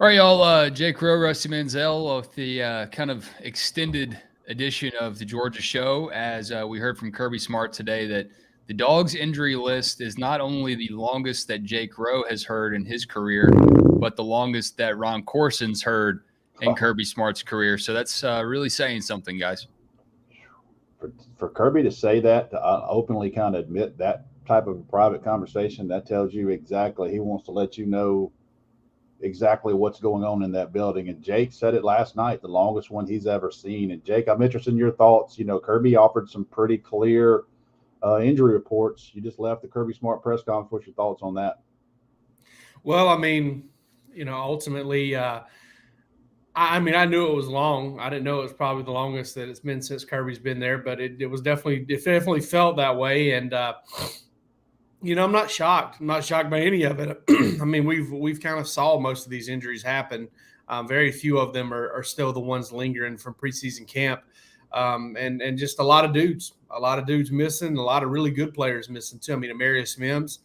All right, y'all. Jake Crow, Rusty Manziel with the kind of extended edition of the Georgia show. As we heard from Kirby Smart today, that the Dawgs injury list is not only the longest that Jake Rowe has heard in his career, but the longest that Ron Corson's heard in Kirby Smart's career. So that's really saying something, guys. For Kirby to say that, to openly kind of admit that type of a private conversation, that tells you exactly he wants to let you know exactly what's going on in that building. And Jake said it last night, the longest one he's ever seen. And Jake, I'm interested in your thoughts. You know, Kirby offered some pretty clear injury reports. You just left the Kirby Smart press conference. What's your thoughts on that? Well, I mean, ultimately, I knew it was long. I didn't know it was probably the longest that it's been since Kirby's been there, but it definitely felt that way. And I'm not shocked. I'm not shocked by any of it. I mean, we've kind of saw most of these injuries happen. Very few of them are still the ones lingering from preseason camp, and just a lot of dudes missing. A lot of really good players missing too. I mean, Amarius Mims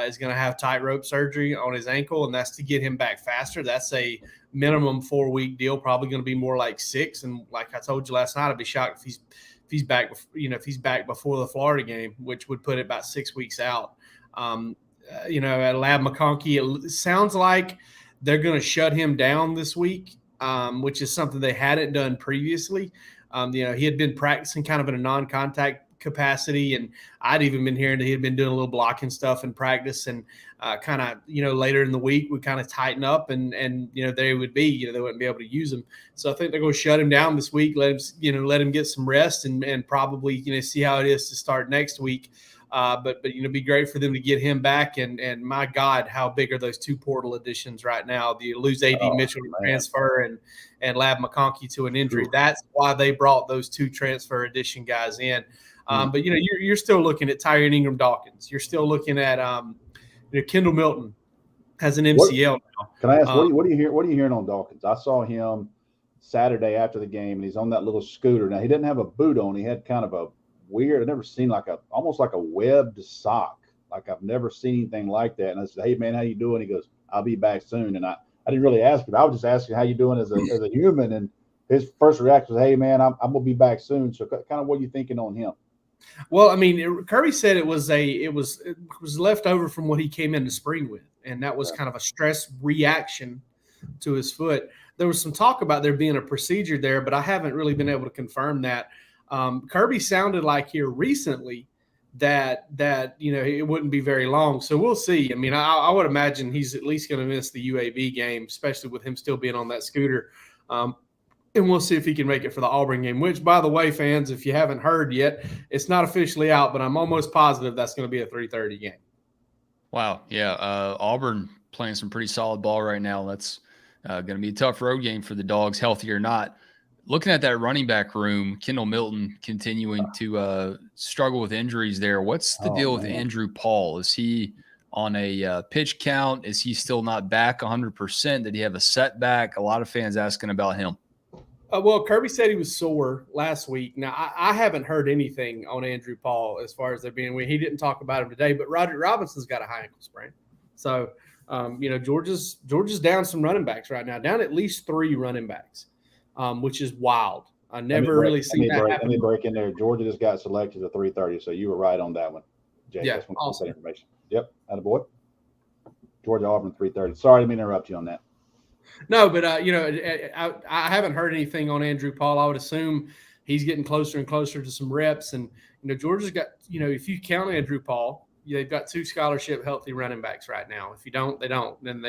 is going to have tightrope surgery on his ankle, and that's to get him back faster. That's a minimum 4-week deal, probably going to be more like 6. And like I told you last night, I'd be shocked if he's back. If he's back before the Florida game, which would put it about 6 weeks out. At Lab McConkey, it sounds like they're going to shut him down this week, which is something they hadn't done previously. He had been practicing kind of in a non-contact capacity, and I'd even been hearing that he had been doing a little blocking stuff in practice, and kind of later in the week we kind of tighten up, and they wouldn't be able to use him. So I think they're going to shut him down this week, let him get some rest, and probably see how it is to start next week. But be great for them to get him back, and my God, how big are those 2 portal additions right now? You lose A.D. Mitchell to transfer and Lab McConkey to an injury. That's why they brought those 2 transfer addition guys in. But you're still looking at Tyrion Ingram-Dawkins. You're still looking at Kendall Milton has an MCL now. Can I ask what do you hear? What are you hearing on Dawkins? I saw him Saturday after the game, and he's on that little scooter. Now he didn't have a boot on. He had kind of a weird. I've never seen almost like a webbed sock. Like I've never seen anything like that. And I said, "Hey man, how you doing?" He goes, "I'll be back soon." And I didn't really ask him. I was just asking how you doing as a human. And his first reaction was, "Hey man, I'm gonna be back soon." So kind of what are you thinking on him? Well, I mean, Kirby said it was left over from what he came into spring with, and that was kind of a stress reaction to his foot. There was some talk about there being a procedure there, but I haven't really been able to confirm that. Kirby sounded like here recently that it wouldn't be very long, so we'll see. I mean, I would imagine he's at least going to miss the UAB game, especially with him still being on that scooter. And we'll see if he can make it for the Auburn game, which, by the way, fans, if you haven't heard yet, it's not officially out, but I'm almost positive that's going to be a 3:30 game. Wow. Yeah. Auburn playing some pretty solid ball right now. That's going to be a tough road game for the Dogs, healthy or not. Looking at that running back room, Kendall Milton continuing to struggle with injuries there. What's the deal with Andrew Paul? Is he on a pitch count? Is he still not back 100%? Did he have a setback? A lot of fans asking about him. Well, Kirby said he was sore last week. Now, I haven't heard anything on Andrew Paul as far as there being – he didn't talk about him today, but Roderick Robinson's got a high ankle sprain. So, Georgia's down some running backs right now, down at least 3 running backs, which is wild. I never really seen that happen. Let me break in there. Georgia just got selected at 3:30, so you were right on that one, Jay. Yeah, that's awesome. Information. Yep, attaboy. Georgia Auburn 3:30. Sorry, I didn't mean to interrupt you on that. No, but I haven't heard anything on Andrew Paul. I would assume he's getting closer and closer to some reps. And Georgia's got if you count Andrew Paul, they've got 2 scholarship healthy running backs right now. If you don't, they don't. Then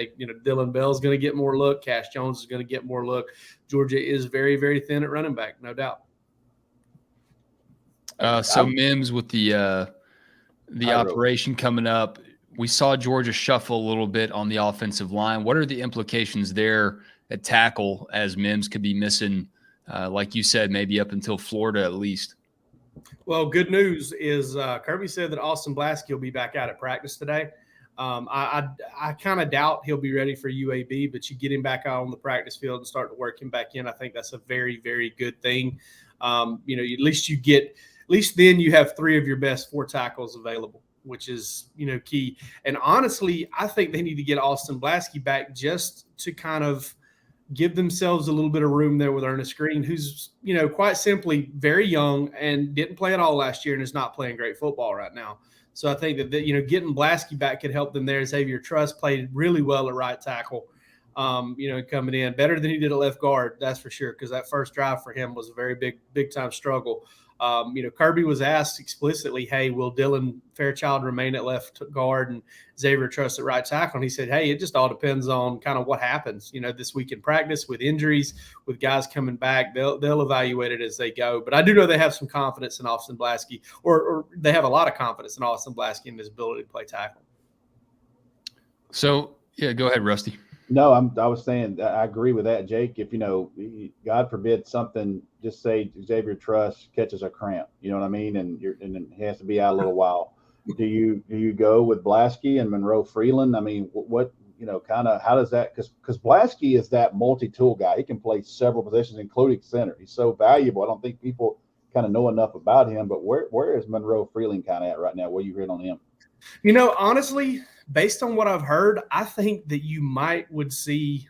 Dylan Bell's going to get more look. Cash Jones is going to get more look. Georgia is very, very thin at running back, no doubt. So Mims with the operation coming up. We saw Georgia shuffle a little bit on the offensive line. What are the implications there at tackle as Mims could be missing, like you said, maybe up until Florida at least? Well, good news is Kirby said that Austin Blasky will be back out at practice today. I kind of doubt he'll be ready for UAB, but you get him back out on the practice field and start to work him back in. I think that's a very, very good thing. At least then you have 3 of your best 4 tackles available. which is, key. And honestly, I think they need to get Austin Blasky back just to kind of give themselves a little bit of room there with Ernest Green, who's, quite simply very young and didn't play at all last year and is not playing great football right now. So I think that, getting Blasky back could help them there. Xavier Truss played really well at right tackle, coming in better than he did at left guard. That's for sure. Because that first drive for him was a very big time struggle. Kirby was asked explicitly, hey, will Dylan Fairchild remain at left guard and Xavier Truss at right tackle? And he said, hey, it just all depends on kind of what happens, this week in practice with injuries, with guys coming back. They'll evaluate it as they go. But I do know they have some confidence in Austin Blasky, or they have a lot of confidence in Austin Blasky and his ability to play tackle. So, yeah, go ahead, Rusty. No, I was saying I agree with that, Jake. If, God forbid something, just say Xavier Truss catches a cramp, you know what I mean? And he has to be out a little while. Do you go with Blasky and Monroe Freeland? I mean, what, kind of how does that, because Blasky is that multi-tool guy. He can play several positions, including center. He's so valuable. I don't think people kind of know enough about him, but where is Monroe Freeland kind of at right now? What are you hearing on him? Honestly, based on what I've heard, I think that you would see,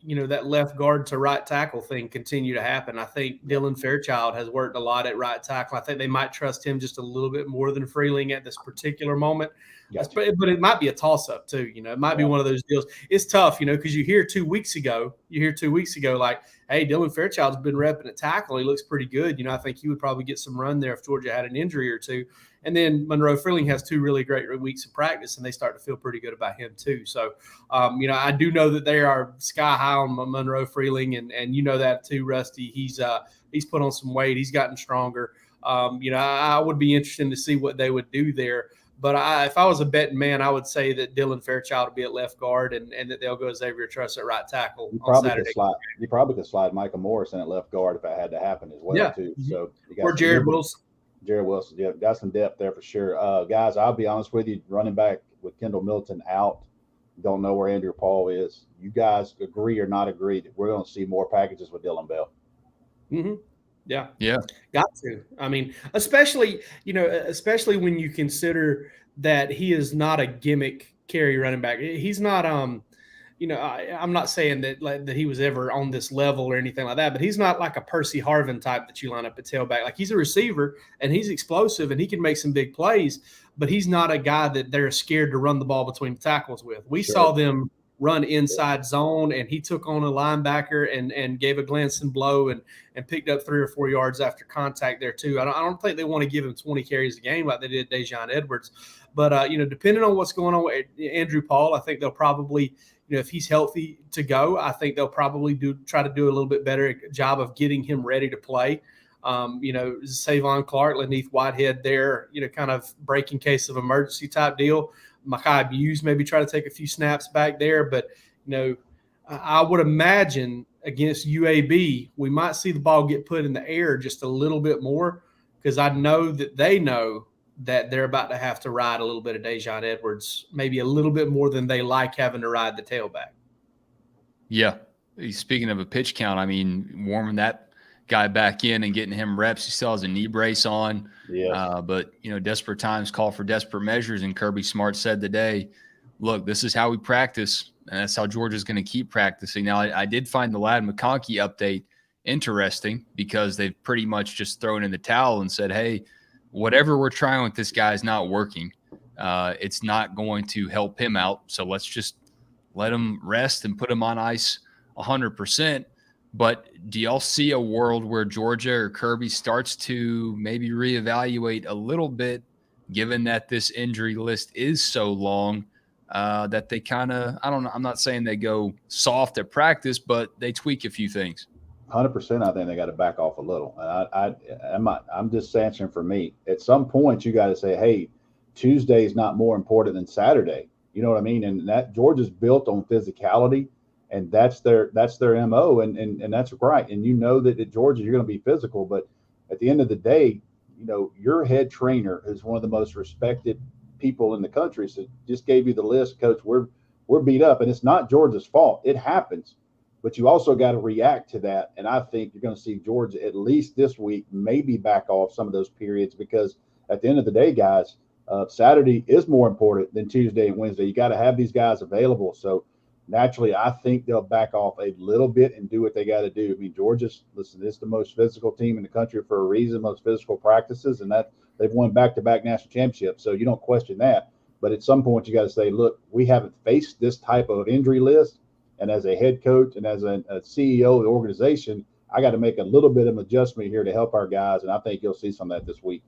that left guard to right tackle thing continue to happen. I think Dylan Fairchild has worked a lot at right tackle. I think they might trust him just a little bit more than Freeling at this particular moment. Gotcha. But it might be a toss-up too. It might be one of those deals. It's tough, because you hear 2 weeks ago, like, hey, Dylan Fairchild's been repping at tackle. He looks pretty good. I think he would probably get some run there if Georgia had an injury or two. And then Monroe Freeling has 2 really great weeks of practice, and they start to feel pretty good about him too. So, I do know that they are sky high on Monroe Freeling, and that too, Rusty. He's put on some weight. He's gotten stronger. I would be interested to see what they would do there. But if I was a betting man, I would say that Dylan Fairchild will be at left guard and that they'll go Xavier Truss at right tackle on Saturday. You probably could slide Micah Morrison at left guard if that had to happen as well, too. So or Jared Wilson. Jared Wilson, yeah, got some depth there for sure. Guys, I'll be honest with you, running back with Kendall Milton out, don't know where Andrew Paul is. You guys agree or not agree that we're going to see more packages with Dylan Bell? Mm-hmm. Yeah. Yeah. Got to. I mean, especially when you consider that he is not a gimmick carry running back. He's not, I'm not saying that he was ever on this level or anything like that, but he's not like a Percy Harvin type that you line up at tailback. Like, he's a receiver and he's explosive and he can make some big plays, but he's not a guy that they're scared to run the ball between the tackles with. We saw them run inside zone, and he took on a linebacker and gave a glancing blow and picked up 3 or 4 yards after contact there too. I don't think they want to give him 20 carries a game like they did Dejon Edwards, but depending on what's going on with Andrew Paul, I think they'll probably, if he's healthy to go, I think they'll probably try to do a little bit better job of getting him ready to play. Savon Clark, Laneith Whitehead there, kind of breaking case of emergency type deal. Makai Buse maybe try to take a few snaps back there. But, I would imagine against UAB, we might see the ball get put in the air just a little bit more, because I know that they know that they're about to have to ride a little bit of Dejon Edwards, maybe a little bit more than they like having to ride the tailback. Yeah. Speaking of a pitch count, I mean, warming that guy back in and getting him reps. He still has a knee brace on. Yeah. But, desperate times call for desperate measures. And Kirby Smart said today, look, this is how we practice, and that's how Georgia's going to keep practicing. Now, I did find the Ladd McConkey update interesting, because they've pretty much just thrown in the towel and said, hey, whatever we're trying with this guy is not working. It's not going to help him out. So let's just let him rest and put him on ice 100%. But do y'all see a world where Georgia or Kirby starts to maybe reevaluate a little bit, given that this injury list is so long, that they kind of, I don't know, I'm not saying they go soft at practice, but they tweak a few things? 100%. I think they got to back off a little. I'm just answering for me. At some point, you got to say, hey, Tuesday is not more important than Saturday. You know what I mean? And that Georgia's built on physicality. And that's their MO, and that's right. And that at Georgia you're going to be physical, but at the end of the day, your head trainer is one of the most respected people in the country. So just gave you the list, Coach. We're beat up, and it's not Georgia's fault. It happens, but you also got to react to that. And I think you're going to see Georgia at least this week maybe back off some of those periods, because at the end of the day, guys, Saturday is more important than Tuesday and Wednesday. You got to have these guys available. So naturally, I think they'll back off a little bit and do what they got to do. I mean, Georgia's, listen, it's the most physical team in the country for a reason, most physical practices, and that they've won back-to-back national championships. So you don't question that. But at some point, you got to say, look, we haven't faced this type of injury list. And as a head coach and as a CEO of the organization, I got to make a little bit of adjustment here to help our guys. And I think you'll see some of that this week.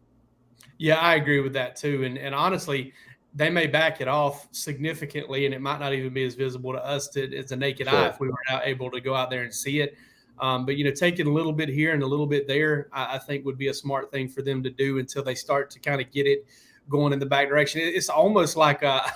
Yeah, I agree with that too. And honestly, they may back it off significantly, and it might not even be as visible to us as a naked eye if we were not able to go out there and see it. But, taking a little bit here and a little bit there, I think would be a smart thing for them to do until they start to kind of get it going in the back direction. It's almost like I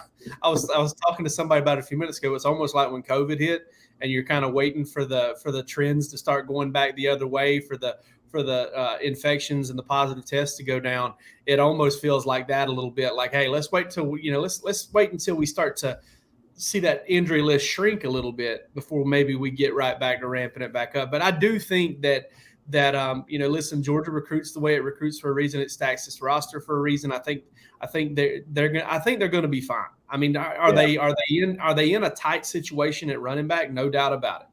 was talking to somebody about it a few minutes ago. It's almost like when COVID hit and you're kind of waiting for the trends to start going back the other way, for the infections and the positive tests to go down. It almost feels like that a little bit. Like, hey, let's wait till let's wait until we start to see that injury list shrink a little bit before maybe we get right back to ramping it back up. But I do think that listen, Georgia recruits the way it recruits for a reason. It stacks its roster for a reason. I think they're going to be fine. I mean, are they in a tight situation at running back? No doubt about it.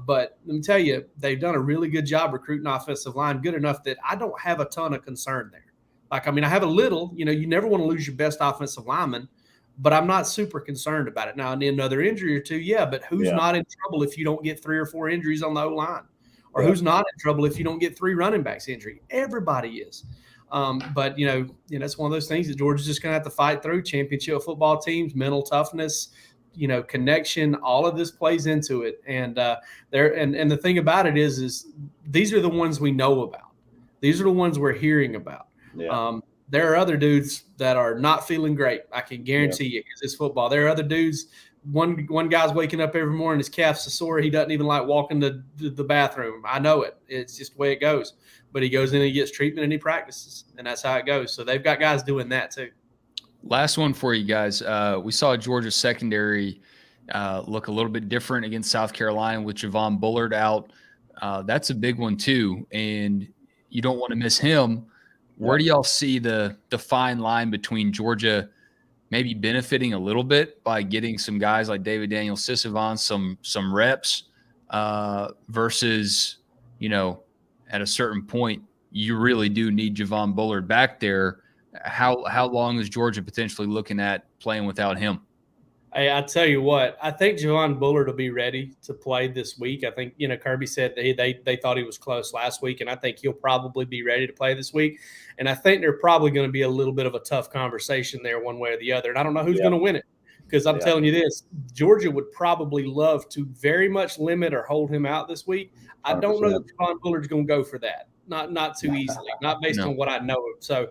But let me tell you, they've done a really good job recruiting offensive line, good enough that I don't have a ton of concern there. I have a little, you never want to lose your best offensive lineman, but I'm not super concerned about it. Now, in another injury or two, but who's not in trouble if you don't get 3 or 4 injuries on the O-line? Or who's not in trouble if you don't get 3 running backs injury? Everybody is. But it's one of those things that Georgia's just going to have to fight through. Championship football teams, mental toughness, connection, all of this plays into it. And the thing about it is these are the ones we know about. These are the ones we're hearing about. Yeah. There are other dudes that are not feeling great. I can guarantee you, because it's football. There are other dudes. One guy's waking up every morning, his calf's so sore, he doesn't even like walking to the bathroom. I know it. It's just the way it goes. But he goes in and he gets treatment and he practices, and that's how it goes. So they've got guys doing that too. Last one for you guys. We saw Georgia's secondary look a little bit different against South Carolina with Javon Bullard out. That's a big one too, and you don't want to miss him. Where do y'all see the fine line between Georgia maybe benefiting a little bit by getting some guys like David Daniel Sisavon some reps versus, at a certain point, you really do need Javon Bullard back there. How long is Georgia potentially looking at playing without him? Hey, I tell you what, I think Javon Bullard will be ready to play this week. I think, Kirby said they thought he was close last week, and I think he'll probably be ready to play this week. And I think they're probably going to be a little bit of a tough conversation there one way or the other. And I don't know who's going to win it, because I'm telling you this, Georgia would probably love to very much limit or hold him out this week. I 100%. Don't know that Javon Bullard's going to go for that. Not too easily, not based on what I know of. So,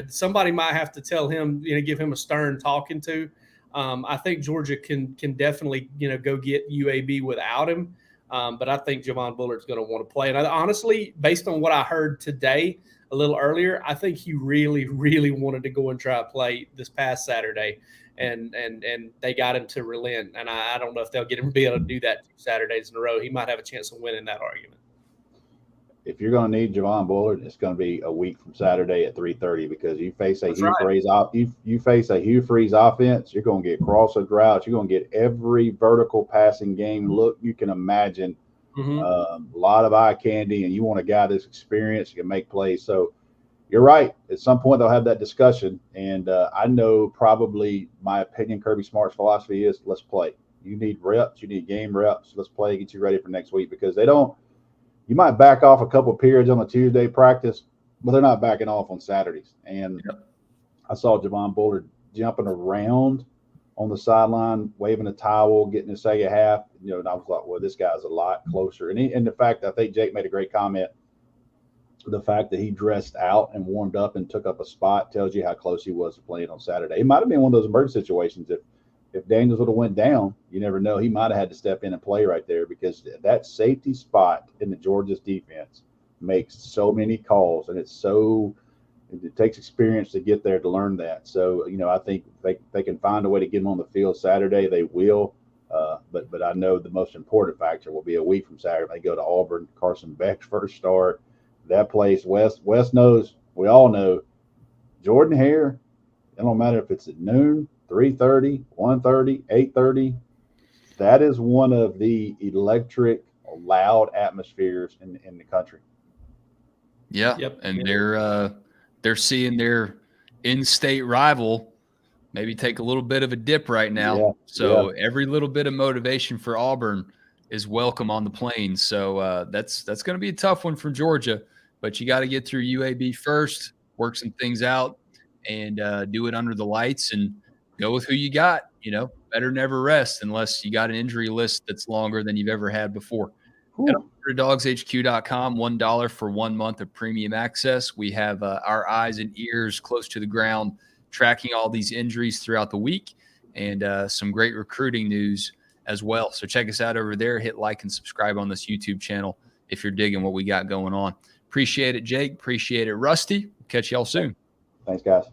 somebody might have to tell him, give him a stern talking to. I think Georgia can definitely, go get UAB without him. But I think Javon Bullard's going to want to play. And honestly, based on what I heard today, a little earlier, I think he really, really wanted to go and try to play this past Saturday. And they got him to relent. And I don't know if they'll get him to be able to do that 2 Saturdays in a row. He might have a chance of winning that argument. If you're going to need Javon Bullard, it's going to be a week from Saturday at 3:30, because you face a you face a Hugh Freeze offense. You're going to get crossover routes. You're going to get every vertical passing game look you can imagine. A lot of eye candy, and you want a guy that's experienced, you can make plays. So you're right. At some point, they'll have that discussion. And I know probably my opinion, Kirby Smart's philosophy is let's play. You need reps. You need game reps. Let's play, get you ready for next week, because they don't. You might back off a couple of periods on the Tuesday practice, but they're not backing off on Saturdays. And I saw Javon Bullard jumping around on the sideline, waving a towel, getting a second half. And I was like, well, this guy's a lot closer. And the fact, I think Jake made a great comment. The fact that he dressed out and warmed up and took up a spot tells you how close he was to playing on Saturday. It might have been one of those emergency situations. If Daniels would have went down, you never know. He might have had to step in and play right there, because that safety spot in the Georgia's defense makes so many calls, and it takes experience to get there to learn that. So, I think they can find a way to get him on the field Saturday. They will. But I know the most important factor will be a week from Saturday. They go to Auburn, Carson Beck's first start. That place, West knows, we all know, Jordan Hare It don't matter if it's at noon, 3:30, 1:30, 8:30. That is one of the electric, loud atmospheres in the country. Yeah. Yep. And they're seeing their in-state rival maybe take a little bit of a dip right now. Yeah, So every little bit of motivation for Auburn is welcome on the Plains. So that's going to be a tough one from Georgia, but you got to get through UAB first, work some things out, and do it under the lights and go with who you got. Better never rest unless you got an injury list that's longer than you've ever had before. Head over to DawgsHQ.com, $1 for 1 month of premium access. We have our eyes and ears close to the ground, tracking all these injuries throughout the week, and some great recruiting news as well. So check us out over there. Hit like and subscribe on this YouTube channel if you're digging what we got going on. Appreciate it, Jake. Appreciate it, Rusty. Catch y'all soon. Thanks, guys.